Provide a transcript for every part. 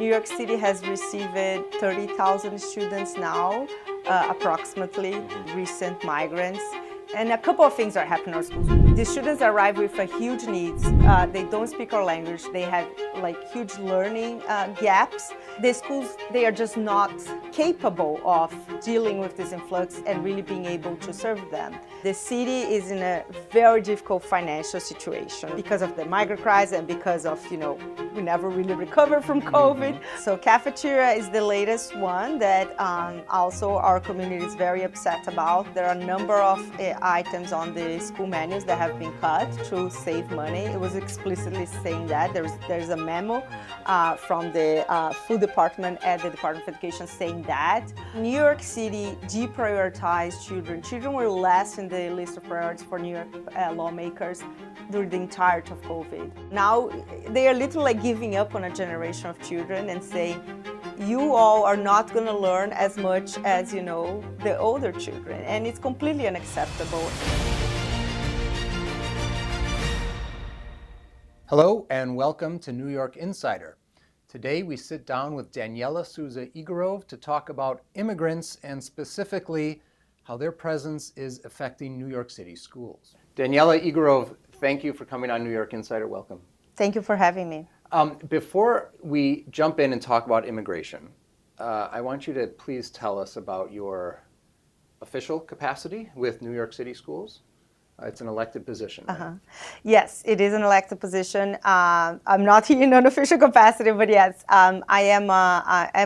New York City has received 30,000 students now, approximately, recent migrants. And a couple of things are happening in our schools. The students arrive with huge needs. They don't speak our language. They have huge learning gaps. The schools, they are just not capable of dealing with this influx and really being able to serve them. The city is in a very difficult financial situation because of the migrant crisis and because of, we never really recovered from COVID. So cafeteria is the latest one that also our community is very upset about. There are a number of items on the school menus that have been cut to save money. It was explicitly saying that. There's a memo from the food department at the Department of Education saying that. New York City deprioritized children. Children were last in the list of priorities for New York lawmakers during the entirety of COVID. Now they are literally giving up on a generation of children and saying, you all are not going to learn as much as, the older children. And it's completely unacceptable. Hello and welcome to New York Insider. Today we sit down with Danyela Souza Egorov to talk about immigrants and specifically how their presence is affecting New York City schools. Danyela Egorov, thank you for coming on New York Insider. Welcome. Thank you for having me. Before we jump in and talk about immigration, I want you to please tell us about your official capacity with New York City schools. It's an elected position, right? Yes, it is an elected position. I'm not here in an official capacity, but yes, I am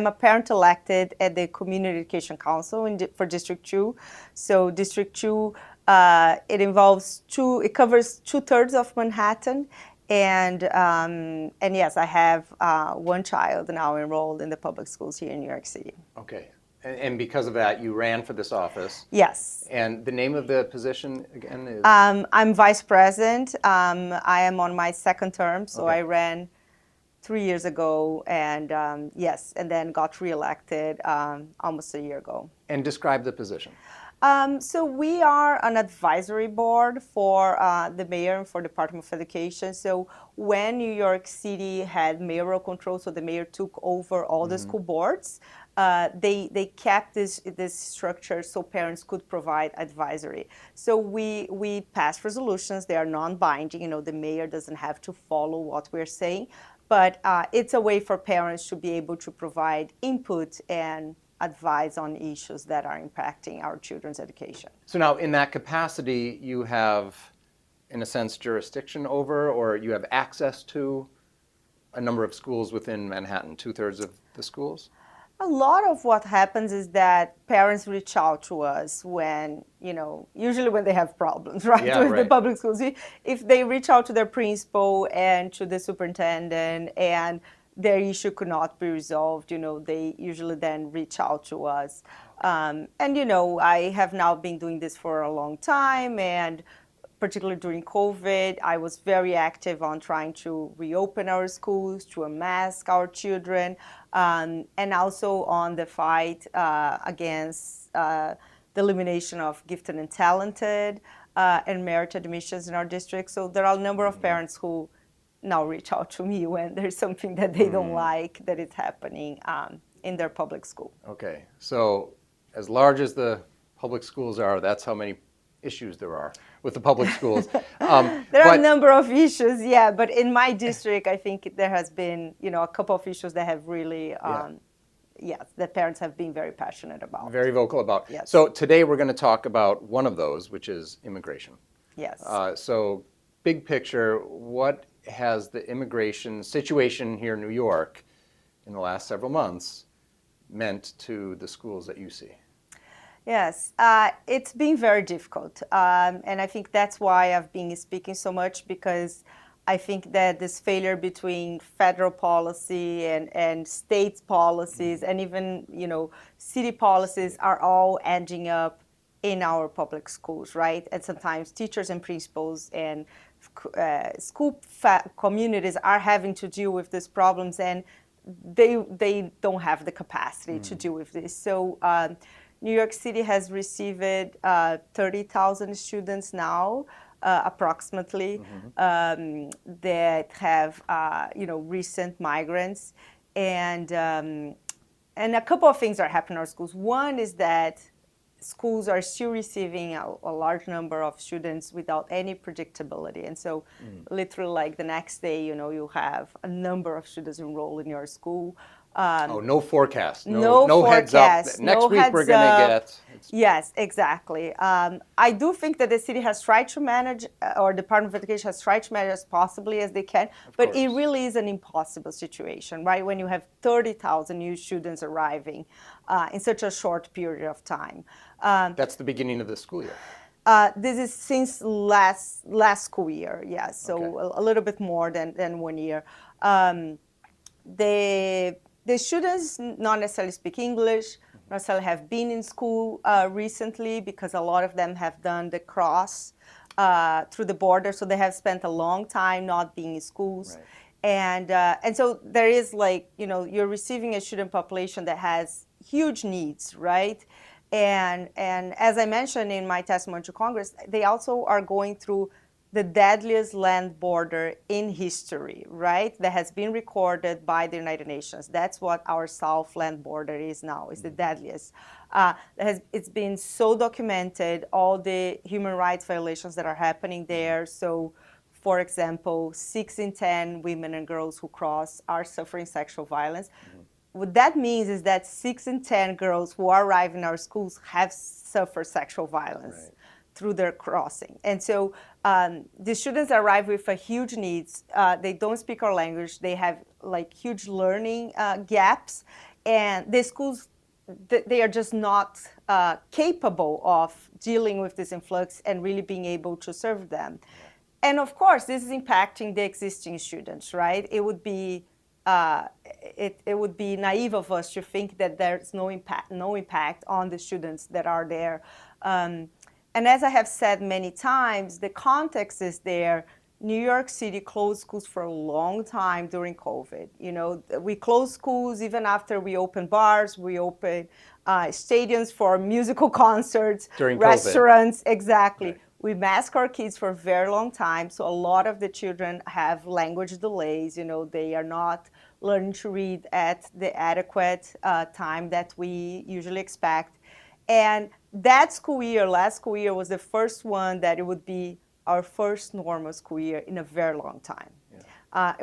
a parent elected at the Community Education Council for District 2. So District 2, it covers 2/3 of Manhattan. And yes, I have one child now enrolled in the public schools here in New York City. Okay. And because of that, you ran for this office. Yes. And the name of the position again is? I'm vice president. I am on my second term, so Okay. I ran 3 years ago, and yes, and then got reelected almost a year ago. And describe the position. So we are an advisory board for the mayor and for the Department of Education. So when New York City had mayoral control, so the mayor took over all the school boards, they kept this structure so parents could provide advisory. So we pass resolutions. They are non-binding. The mayor doesn't have to follow what we're saying, but it's a way for parents to be able to provide input and advise on issues that are impacting our children's education. So now in that capacity, you have, in a sense, jurisdiction over, or you have access to a number of schools within Manhattan, 2/3 of the schools? A lot of what happens is that parents reach out to us when, usually when they have problems, right? Yeah, with right. the public schools. If they reach out to their principal and to the superintendent and their issue could not be resolved, they usually then reach out to us. And, I have now been doing this for a long time, and particularly during COVID, I was very active on trying to reopen our schools, to unmask our children, and also on the fight against the elimination of gifted and talented and merit admissions in our district. So there are a number of parents who now reach out to me when there's something that they don't like that is happening in their public school. Okay, so as large as the public schools are, that's how many issues there are with the public schools. There are a number of issues, yeah, but in my district, I think there has been, a couple of issues that have really, yes, that parents have been very passionate about. Very vocal about. Yes. So today we're going to talk about one of those, which is immigration. Yes. So big picture, what has the immigration situation here in New York in the last several months meant to the schools that you see? Yes, it's been very difficult. And I think that's why I've been speaking so much, because I think that this failure between federal policy and state policies and even, city policies are all ending up in our public schools, right? And sometimes teachers and principals and school communities are having to deal with these problems, and they don't have the capacity to deal with this. So New York City has received 30,000 students now, approximately, that have, recent migrants. And a couple of things are happening in our schools. One is that schools are still receiving a large number of students without any predictability. And so literally like the next day, you have a number of students enroll in your school. No forecast, no heads up. forecast, Next no week heads we're going to get. Yes, exactly. I do think that the city has tried to manage, or Department of Education has tried to manage as possibly as they can, but it really is an impossible situation, right? When you have 30,000 new students arriving in such a short period of time. That's the beginning of the school year. This is since last school year, yes. So a little bit more than 1 year. The students not necessarily speak English, not necessarily have been in school recently, because a lot of them have done the cross through the border, so they have spent a long time not being in schools. Right. And so there is you're receiving a student population that has huge needs, right? And as I mentioned in my testimony to Congress, they also are going through the deadliest land border in history, right? That has been recorded by the United Nations. That's what our south land border is now. It's the deadliest. It's been so documented, all the human rights violations that are happening there. So, for example, 6 in 10 women and girls who cross are suffering sexual violence. What that means is that 6 in 10 girls who arrive in our schools have suffered sexual violence through their crossing. And so the students arrive with a huge needs. They don't speak our language. They have huge learning gaps. And the schools, they are just not capable of dealing with this influx and really being able to serve them. And of course, this is impacting the existing students, right? It would be it would be naive of us to think that there's no impact on the students that are there. And as I have said many times, the context is there. New York City closed schools for a long time during COVID. We closed schools even after we opened bars, we opened stadiums for musical concerts, during restaurants, COVID. Exactly. Right. We mask our kids for a very long time, so a lot of the children have language delays. They are not learning to read at the adequate time that we usually expect. And that school year, last school year, was the first one that it would be our first normal school year in a very long time,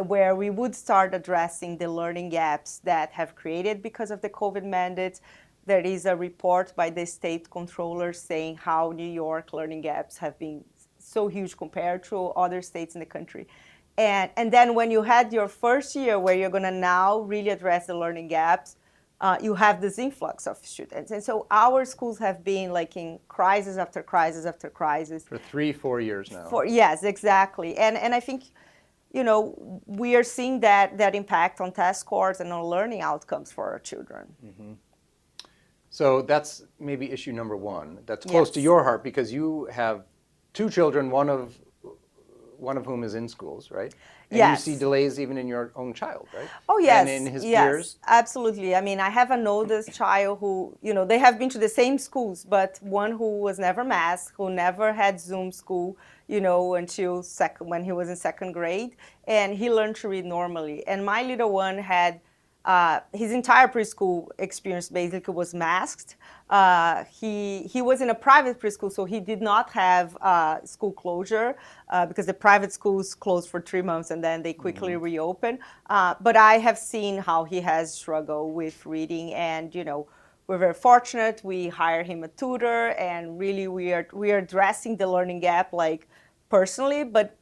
where we would start addressing the learning gaps that have created because of the COVID mandates. There is a report by the state controller saying how New York learning gaps have been so huge compared to other states in the country. And then when you had your first year where you're going to now really address the learning gaps, you have this influx of students. And so our schools have been in crisis after crisis after crisis. For 3-4 years now. Yes, exactly. And I think, we are seeing that impact on test scores and on learning outcomes for our children. Mm-hmm. So that's maybe issue number one. That's close to your heart because you have 2 children, one of whom is in schools, right? And you see delays even in your own child, right? Oh, yes. And in his peers? Absolutely. I mean, I have an oldest child who, they have been to the same schools, but one who was never masked, who never had Zoom school, until when he was in 2nd grade. And he learned to read normally. And my little one had his entire preschool experience basically was masked. He was in a private preschool, so he did not have school closure because the private schools closed for 3 months and then they quickly reopened. But I have seen how he has struggled with reading, and we're very fortunate. We hire him a tutor, and really we are addressing the learning gap personally, but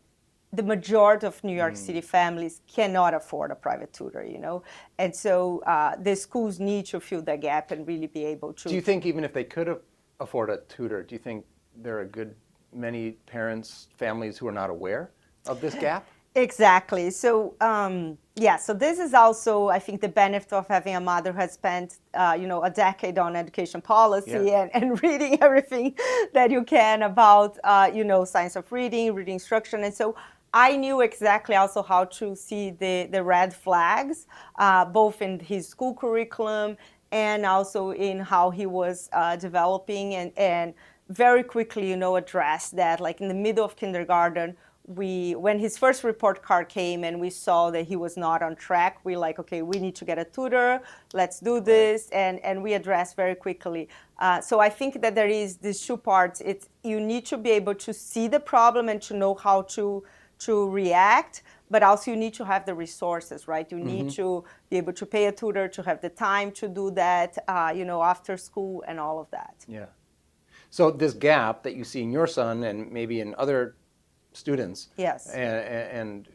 the majority of New York City families cannot afford a private tutor, And so the schools need to fill that gap and really be able to. Do you think even if they could afford a tutor, do you think there are many parents, families who are not aware of this gap? Exactly. So, so this is also, I think, the benefit of having a mother who has spent, a decade on education policy and reading everything that you can about, science of reading instruction. And so I knew exactly also how to see the red flags, both in his school curriculum and also in how he was developing, and very quickly, address that. In the middle of kindergarten, when his first report card came and we saw that he was not on track, we like, okay, we need to get a tutor, let's do this, and we addressed very quickly. So I think that there is these two parts. It's you need to be able to see the problem and to know how to react, but also you need to have the resources, right? You need to be able to pay a tutor, to have the time to do that, after school and all of that. Yeah. So this gap that you see in your son and maybe in other students, yes, and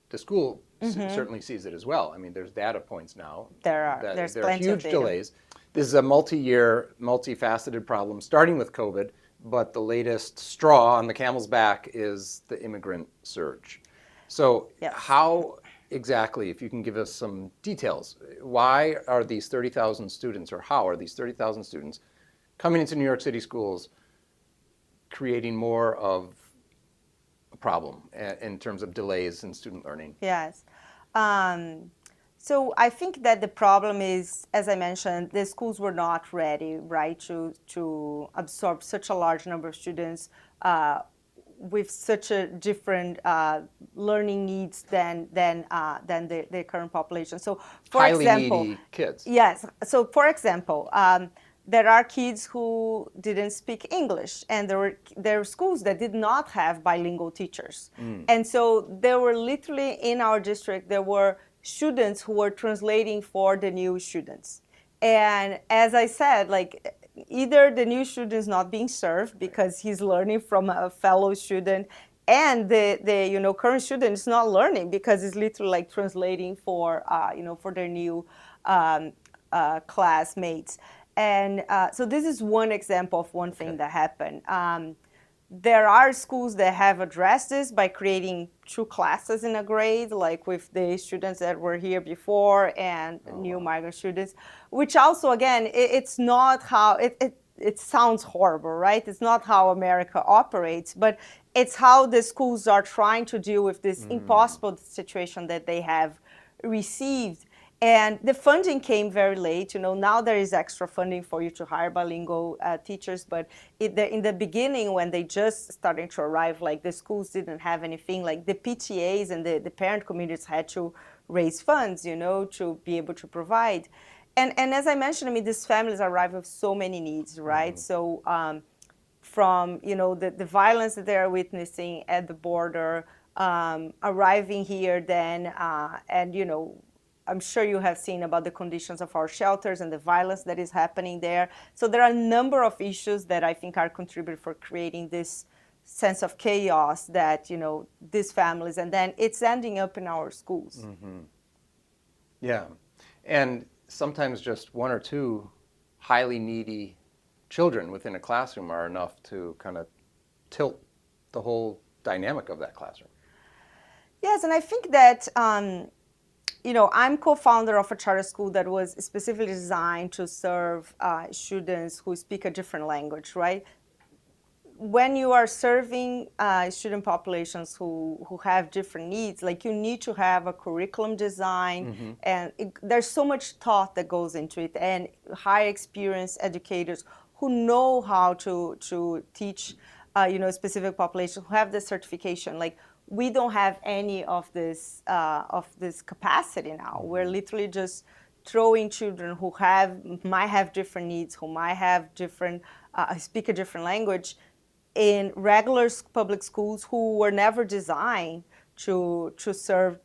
the school certainly sees it as well. I mean, there's data points now. There's plenty huge of data. delays. This is a multi-year, multifaceted problem, starting with COVID, but the latest straw on the camel's back is the immigrant surge. So yes. How exactly, if you can give us some details, why are these 30,000 students, or how are these 30,000 students coming into New York City schools creating more of a problem in terms of delays in student learning? Yes. So I think that the problem is, as I mentioned, the schools were not ready, right, to absorb such a large number of students with such a different learning needs than the current population. So, for example, highly needy kids. Yes. So, for example, there are kids who didn't speak English, and there were schools that did not have bilingual teachers. And so there were literally in our district, there were students who were translating for the new students. And as I said, like either the new student is not being served because he's learning from a fellow student, and the current student is not learning because it's literally like translating for for their new classmates. And so this is one example of one thing that happened. There are schools that have addressed this by creating 2 classes in a grade, like with the students that were here before and new migrant students, which also, again, it's not how, it sounds horrible, right? It's not how America operates, but it's how the schools are trying to deal with this impossible situation that they have received. And the funding came very late. Now there is extra funding for you to hire bilingual teachers, but in the beginning, when they just started to arrive, like the schools didn't have anything. Like the PTAs and the parent communities had to raise funds, to be able to provide. And as I mentioned, I mean, these families arrive with so many needs, right? So from the violence that they are witnessing at the border, arriving here, then and I'm sure you have seen about the conditions of our shelters and the violence that is happening there. So there are a number of issues that I think are contributing for creating this sense of chaos that, these families, and then it's ending up in our schools. Yeah. And sometimes just 1 or 2 highly needy children within a classroom are enough to kind of tilt the whole dynamic of that classroom. Yes, and I think that I'm co-founder of a charter school that was specifically designed to serve students who speak a different language, right? When you are serving student populations who have different needs, like you need to have a curriculum design, and there's so much thought that goes into it, and high experienced educators who know how to teach, specific populations, who have the certification. Like, we don't have any of this capacity now. We're literally just throwing children who might have different needs, who might have different speak a different language, in regular public schools who were never designed to serve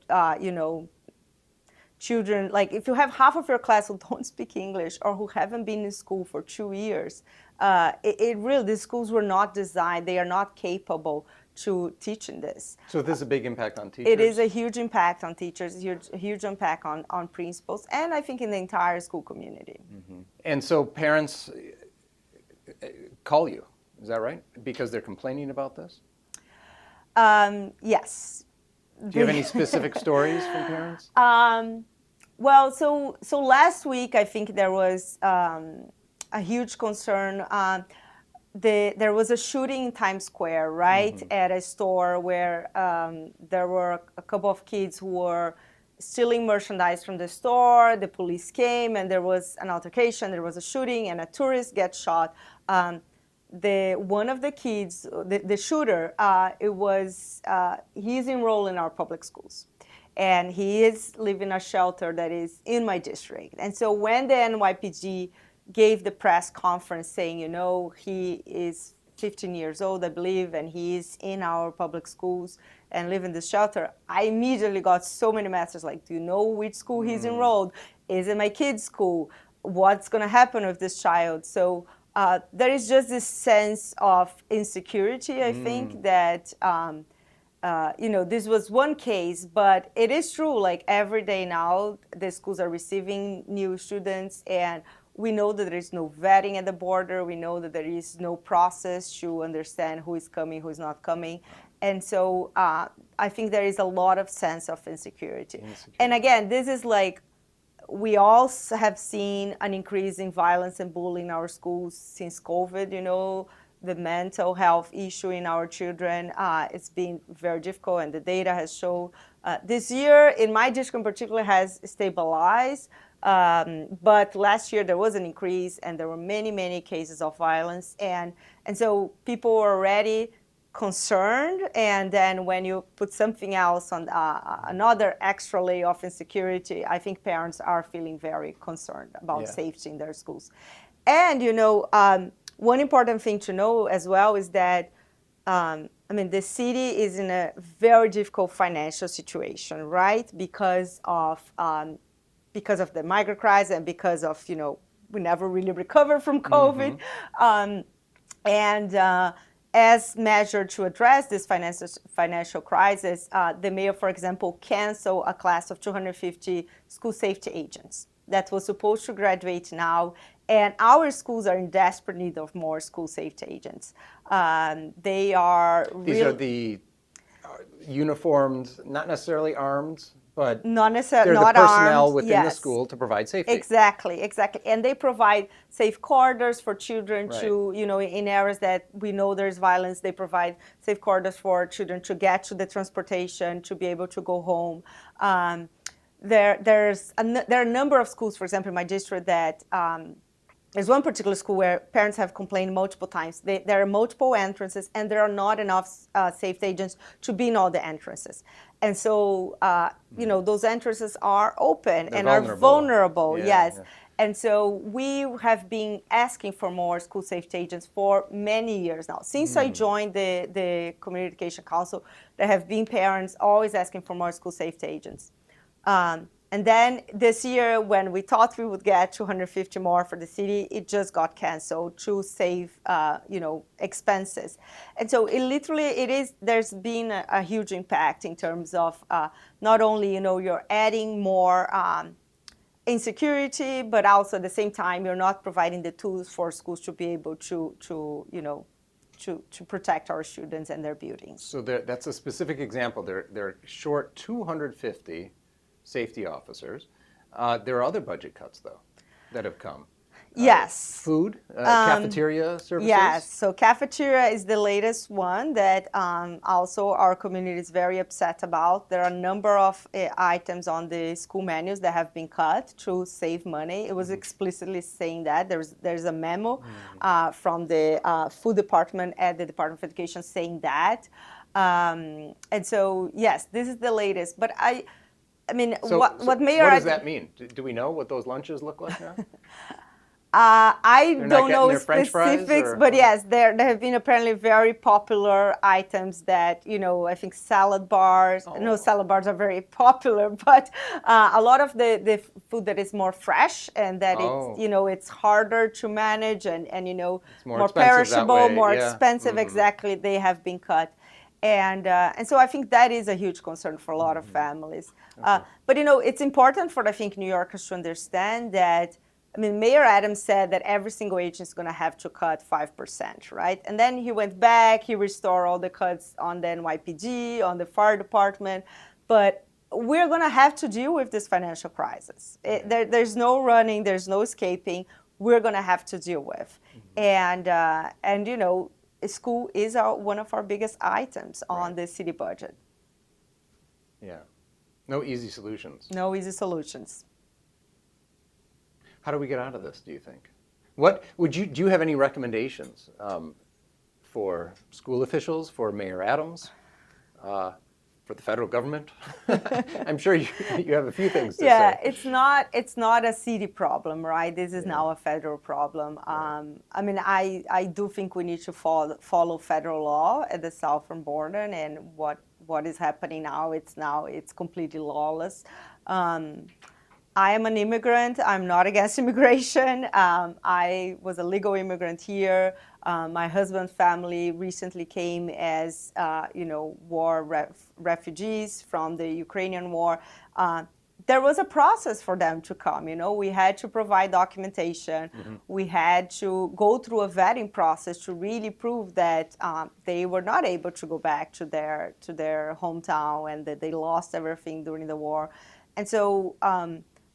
children. Like, if you have half of your class who don't speak English or who haven't been in school for 2 years, these schools were not designed. They are not capable to teaching this. So this is a big impact on teachers? It is a huge impact on teachers, a huge impact on principals, and I think in the entire school community. And so parents call you, is that right? Because they're complaining about this? Yes. Do you have any specific stories from parents? Well, so last week I think there was a huge concern. There was a shooting in Times Square, right, at a store where there were a couple of kids who were stealing merchandise from the store. The police came and there was an altercation, there was a shooting, and a tourist gets shot. one of the kids, the shooter, he's enrolled in our public schools. And he is living in a shelter that is in my district. And so when the NYPD gave the press conference saying, he is 15 years old, I believe, and he is in our public schools and live in this shelter, I immediately got so many messages like, do you know which school he's enrolled? Is it my kid's school? What's going to happen with this child? So there is just this sense of insecurity, I think, that, this was one case, but it is true, like every day now, the schools are receiving new students, and we know that there is no vetting at the border. We know that there is no process to understand who is coming, who is not coming. And so I think there is a lot of sense of insecurity. And again, this is like, we all have seen an increase in violence and bullying in our schools since COVID, the mental health issue in our children. It's been very difficult, and the data has shown this year, in my district in particular, has stabilized. But last year there was an increase, and there were many, many cases of violence. And so people were already concerned, and then when you put something else on another extra layer of insecurity, I think parents are feeling very concerned about safety in their schools. And one important thing to know as well is that the city is in a very difficult financial situation, right? Because of the migrant crisis, and because of we never really recovered from COVID, as measured to address this financial crisis, the mayor, for example, canceled a class of 250 school safety agents that was supposed to graduate now. And our schools are in desperate need of more school safety agents. They are These are the uniformed, not necessarily armed, but not necessarily they're the personnel armed, within the school to provide safety. Exactly. And they provide safe corridors for children to, in areas that we know there's violence. They provide safe corridors for children to get to the transportation, to be able to go home. There are a number of schools, for example, in my district that there's one particular school where parents have complained multiple times. There are multiple entrances, and there are not enough safety agents to be in all the entrances. And so, those entrances are open and are vulnerable. Yes. Yeah. And so we have been asking for more school safety agents for many years now. Since I joined the Community Education Council, there have been parents always asking for more school safety agents. And then this year, when we thought we would get 250 more for the city, it just got canceled to save, expenses. And so there's been a huge impact in terms of not only, you're adding more insecurity, but also at the same time, you're not providing the tools for schools to be able to protect our students and their buildings. So that's a specific example. They're short 250 safety officers. There are other budget cuts, though, that have come. Yes. Food, cafeteria services? Yes, so cafeteria is the latest one that also our community is very upset about. There are a number of items on the school menus that have been cut to save money. It was explicitly saying that. There's a memo from the food department at the Department of Education saying that. And so, yes, this is the latest. But what Mayor... What does that mean? Do we know what those lunches look like now? I don't know specifics, but yes, there have been apparently very popular items that, I think salad bars, salad bars are very popular, but a lot of the food that is more fresh and that it's harder to manage and more perishable, more expensive, exactly, they have been cut. And so I think that is a huge concern for a lot of families. But, it's important for, I think, New Yorkers to understand that, Mayor Adams said that every single agent is going to have to cut 5%, right? And then he went back, he restored all the cuts on the NYPD, on the fire department. But we're going to have to deal with this financial crisis. There's no running, there's no escaping. We're going to have to deal with. And school is one of our biggest items on the city budget. Yeah. No easy solutions. No easy solutions. How do we get out of this, do you think? What would you do? You have any recommendations for school officials, for Mayor Adams, for the federal government? I'm sure you have a few things to Yeah, say. it's not a city problem, right? This is now a federal problem. I mean, I do think we need to follow federal law at the southern border, and what is happening now, it's completely lawless. I am an immigrant. I'm not against immigration. I was a legal immigrant here. My husband's family recently came as, war refugees from the Ukrainian war. There was a process for them to come. We had to provide documentation. We had to go through a vetting process to really prove that they were not able to go back to their hometown and that they lost everything during the war. And so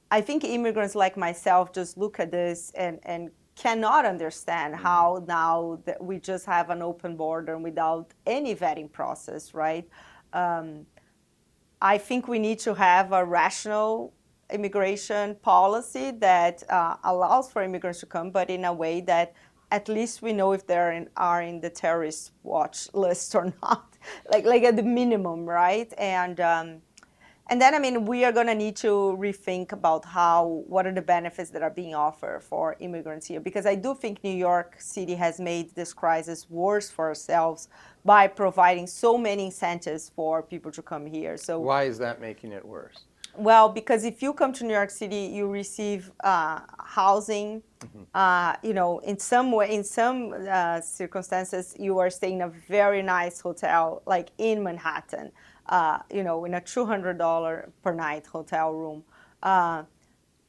I think immigrants like myself just look at this and cannot understand how now that we just have an open border without any vetting process, right? I think we need to have a rational immigration policy that allows for immigrants to come, but in a way that at least we know if they are in the terrorist watch list or not, like at the minimum, right? And then, I mean, we are going to need to rethink about what are the benefits that are being offered for immigrants here. Because I do think New York City has made this crisis worse for ourselves by providing so many incentives for people to come here. So why is that making it worse? Well, because if you come to New York City, you receive housing. In some circumstances, you are staying in a very nice hotel, like in Manhattan. In a $200 per night hotel room.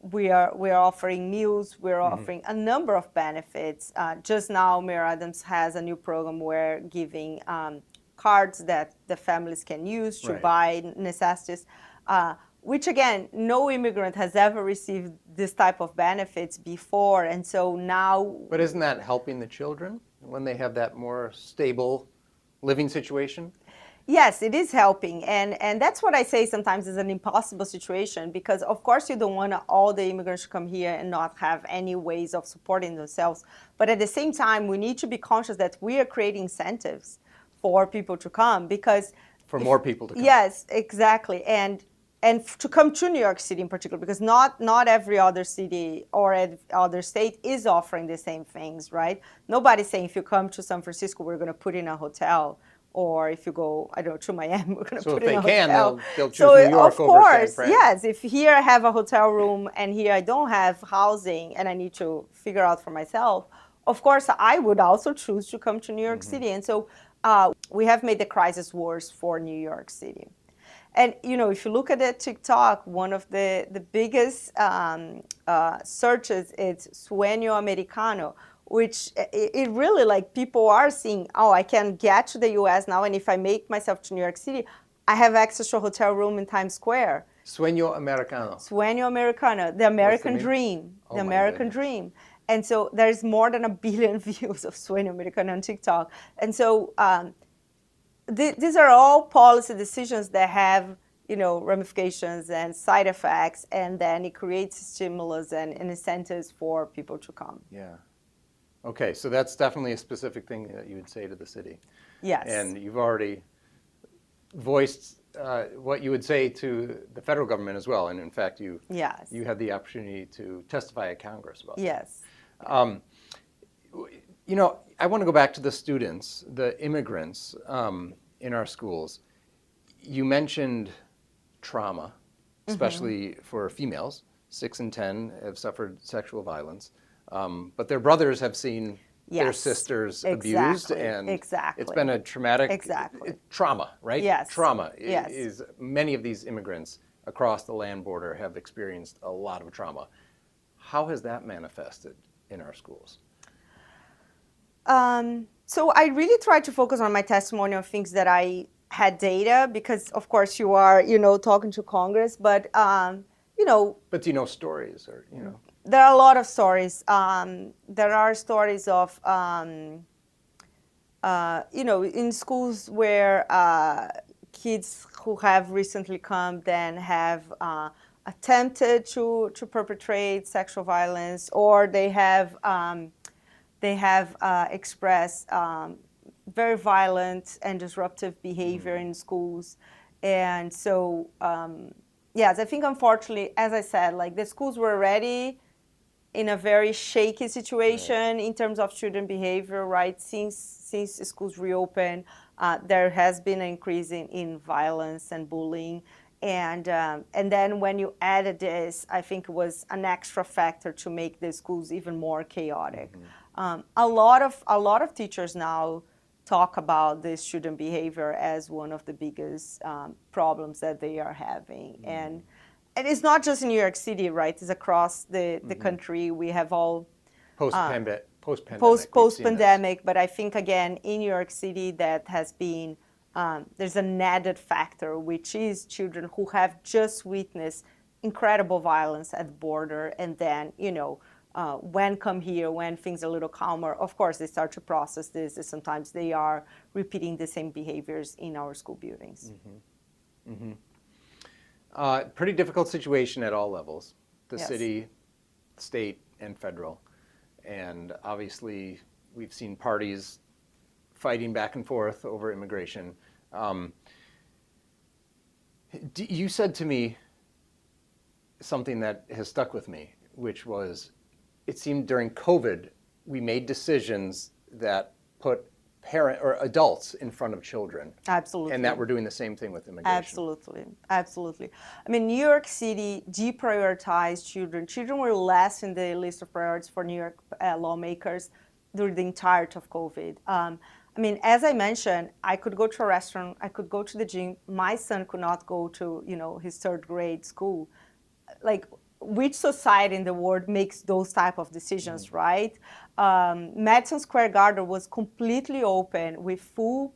We are offering meals. We're offering a number of benefits. Just now, Mayor Adams has a new program where giving cards that the families can use to buy necessities. Which again, no immigrant has ever received this type of benefits before, and so now. But isn't that helping the children when they have that more stable living situation? Yes, it is helping, and that's what I say sometimes is an impossible situation, because of course you don't want all the immigrants to come here and not have any ways of supporting themselves, but at the same time we need to be conscious that we are creating incentives for people to come, because for more people to come. Yes, exactly, and to come to New York City in particular, because not every other city or other state is offering the same things, right? Nobody's saying if you come to San Francisco, we're going to put in a hotel. Or if you go, I don't know, to Miami, we're going to put in a hotel. So if they can, they'll choose New York over San Fran. Yes. If here I have a hotel room and here I don't have housing and I need to figure out for myself, of course, I would also choose to come to New York City. And so we have made the crisis worse for New York City. And, if you look at the TikTok, one of the biggest searches is sueño americano, which it really, like, people are seeing, I can get to the U.S. now, and if I make myself to New York City, I have access to a hotel room in Times Square. Sueño americano. Sueño americano, the American dream. The American dream. And so there's more than 1 billion views of Sueño americano on TikTok. And so these are all policy decisions that have, ramifications and side effects, and then it creates stimulus and incentives for people to come. Yeah. Okay, so that's definitely a specific thing that you would say to the city. Yes. And you've already voiced what you would say to the federal government as well. And in fact, you had the opportunity to testify at Congress about that. Yes. I want to go back to the students, the immigrants in our schools. You mentioned trauma, especially for females. 6 in 10 have suffered sexual violence. But their brothers have seen their sisters abused, and it's been a traumatic trauma, right? Yes. Trauma is many of these immigrants across the land border have experienced a lot of trauma. How has that manifested in our schools? So I really try to focus on my testimony on things that I had data, because of course you are, talking to Congress, but But do you know stories or, There are a lot of stories. There are stories of, in schools where kids who have recently come then have attempted to perpetrate sexual violence, or they have expressed very violent and disruptive behavior in schools. And so, yes, I think unfortunately, as I said, like the schools were already in a very shaky situation in terms of student behavior, right? Since schools reopened, there has been an increase in violence and bullying. And then when you added this, I think it was an extra factor to make the schools even more chaotic. A lot of teachers now talk about this student behavior as one of the biggest problems that they are having. And it's not just in New York City, right? It's across the country. We have all post-pandemic, but I think again in New York City that has been there's an added factor, which is children who have just witnessed incredible violence at the border, and then when come here, when things are a little calmer, of course they start to process this, and sometimes they are repeating the same behaviors in our school buildings. Pretty difficult situation at all levels, the city, state, and federal. And obviously we've seen parties fighting back and forth over immigration. You said to me something that has stuck with me, which was, it seemed during COVID, we made decisions that put adults in front of children. Absolutely. And that we're doing the same thing with immigration. Absolutely. I mean, New York City deprioritized children. Children were last in the list of priorities for New York lawmakers during the entirety of COVID. I mean, as I mentioned, I could go to a restaurant, I could go to the gym. My son could not go to, his third grade school. Like, which society in the world makes those type of decisions, right? Madison Square Garden was completely open with full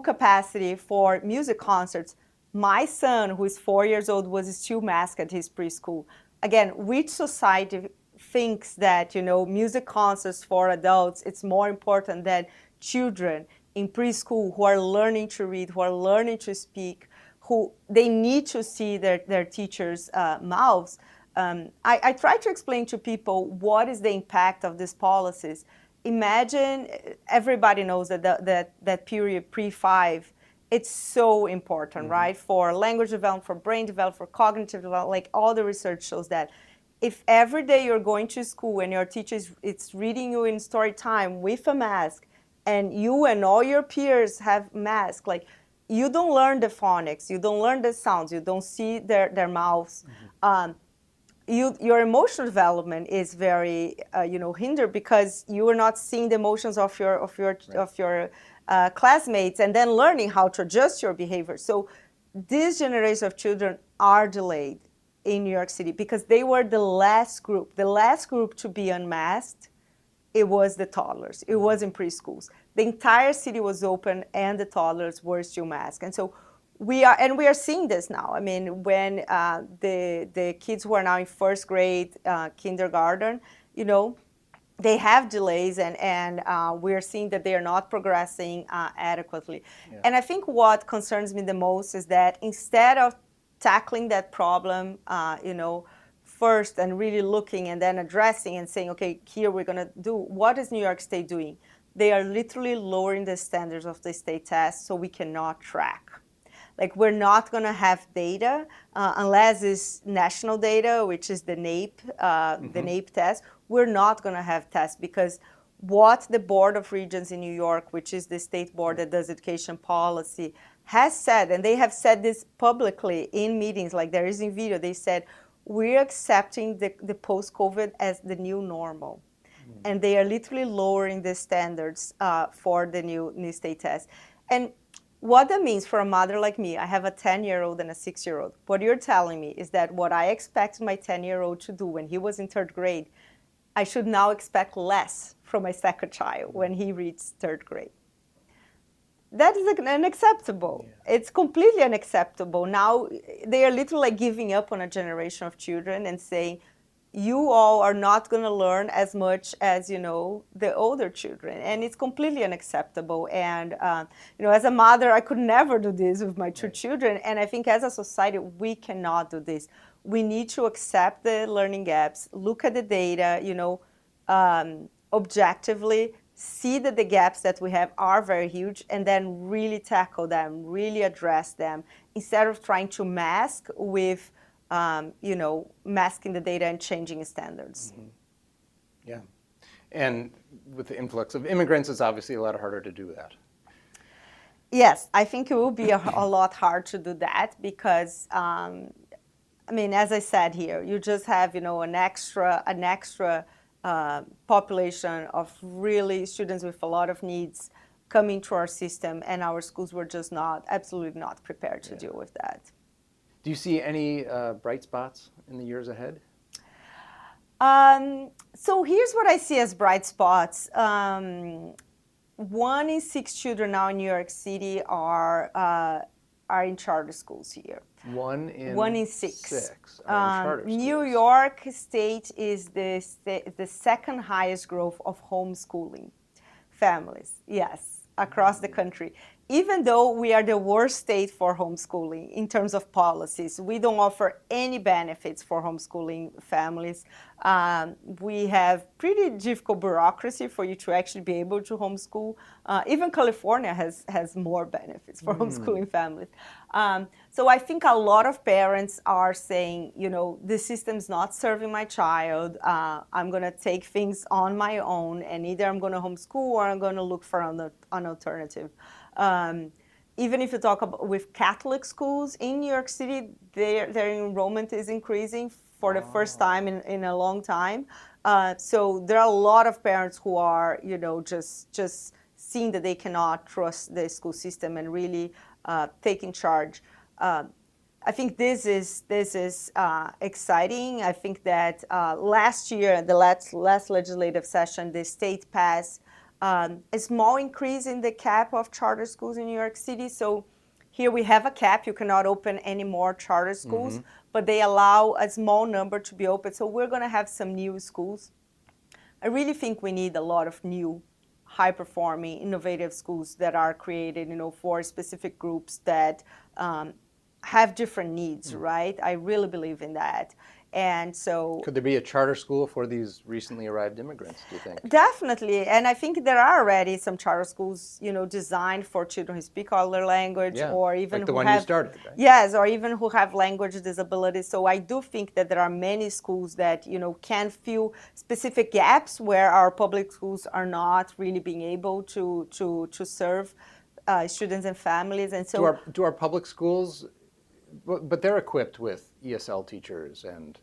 capacity for music concerts. My son, who is 4 years old, was still masked at his preschool. Again, which society thinks that, music concerts for adults, it's more important than children in preschool who are learning to read, who are learning to speak, who they need to see their teachers' mouths. I try to explain to people what is the impact of these policies. Imagine, everybody knows that period pre-5, it's so important, right? For language development, for brain development, for cognitive development, like all the research shows that. If every day you're going to school and your teacher is reading you in story time with a mask, and you and all your peers have masks, like, you don't learn the phonics, you don't learn the sounds, you don't see their mouths. Your emotional development is very hindered because you are not seeing the emotions of your classmates, and then learning how to adjust your behavior. So this generation of children are delayed in New York City because they were the last group to be unmasked. It was the toddlers. It was in preschools. The entire city was open and the toddlers were still masked. And so we are seeing this now. I mean, when the kids who are now in first grade, kindergarten, they have delays, and we're seeing that they are not progressing adequately. Yeah. And I think what concerns me the most is that instead of tackling that problem, first and really looking and then addressing and saying, okay, here we're going to do, what is New York State doing? They are literally lowering the standards of the state test so we cannot track. Like, we're not going to have data unless it's national data, which is the NAEP, the NAEP test. We're not going to have tests because what the Board of Regents in New York, which is the state board that does education policy, has said, and they have said this publicly in meetings, like there is in video, they said, we're accepting the post-COVID as the new normal. And they are literally lowering the standards for the new state test. And what that means for a mother like me, I have a 10-year-old and a 6-year-old. What you're telling me is that what I expected my 10-year-old to do when he was in third grade, I should now expect less from my second child when he reaches third grade. That is unacceptable. Yeah. It's completely unacceptable. Now they are literally like giving up on a generation of children and saying, you all are not going to learn as much as, the older children. And it's completely unacceptable. And, as a mother, I could never do this with my two children. And I think as a society, we cannot do this. We need to accept the learning gaps, look at the data, objectively, see that the gaps that we have are very huge, and then really tackle them, really address them, instead of trying to mask with masking the data and changing standards. Mm-hmm. Yeah. And with the influx of immigrants, it's obviously a lot harder to do that. Yes, I think it will be a lot hard to do that because, as I said here, you just have, an extra population of really students with a lot of needs coming to our system, and our schools were just absolutely not prepared to deal with that. Do you see any bright spots in the years ahead? So here's what I see as bright spots. 1 in 6 children now in New York City are in charter schools here. 1 in 6 are in charter schools. New York State is the second highest growth of homeschooling families, yes, across the country. Even though we are the worst state for homeschooling in terms of policies, we don't offer any benefits for homeschooling families. We have pretty difficult bureaucracy for you to actually be able to homeschool. Even California has more benefits for homeschooling families. So I think a lot of parents are saying, the system's not serving my child. I'm going to take things on my own, and either I'm going to homeschool or I'm going to look for an alternative. Even if you talk about with Catholic schools in New York City, their enrollment is increasing for the first time in a long time. So there are a lot of parents who are, just seeing that they cannot trust the school system and really taking charge. I think this is exciting. I think that last year, the last legislative session, the state passed a small increase in the cap of charter schools in New York City. So here we have a cap. You cannot open any more charter schools, but they allow a small number to be open. So we're going to have some new schools. I really think we need a lot of new, high-performing, innovative schools that are created, for specific groups that have different needs, right? I really believe in that. And so, could there be a charter school for these recently arrived immigrants, do you think? Definitely. And I think there are already some charter schools, designed for children who speak other language, or even like the who one have, you started, right? Yes, or even who have language disabilities. So I do think that there are many schools that, can fill specific gaps where our public schools are not really being able to serve students and families. And so, do our public schools, but they're equipped with ESL teachers and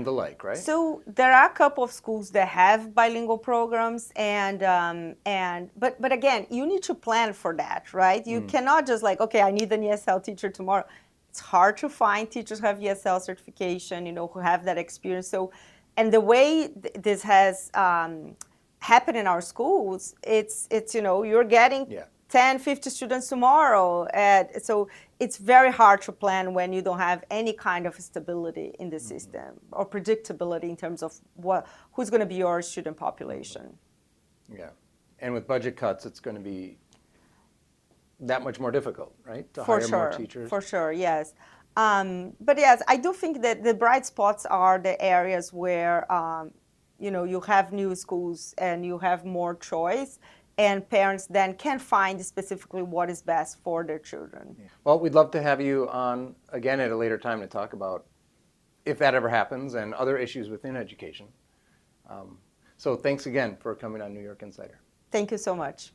the like, right? So there are a couple of schools that have bilingual programs, but again, you need to plan for that, right? You cannot just I need an ESL teacher tomorrow. It's hard to find teachers who have ESL certification, who have that experience. So, and the way this has happened in our schools, it's you're getting 10, 50 students tomorrow. So it's very hard to plan when you don't have any kind of stability in the system or predictability in terms of who's going to be your student population. Yeah. And with budget cuts, it's going to be that much more difficult, right? To hire more teachers. For sure, yes. But yes, I do think that the bright spots are the areas where, you have new schools and you have more choice. And parents then can find specifically what is best for their children. Well, we'd love to have you on again at a later time to talk about if that ever happens and other issues within education. So thanks again for coming on New York Insider. Thank you so much.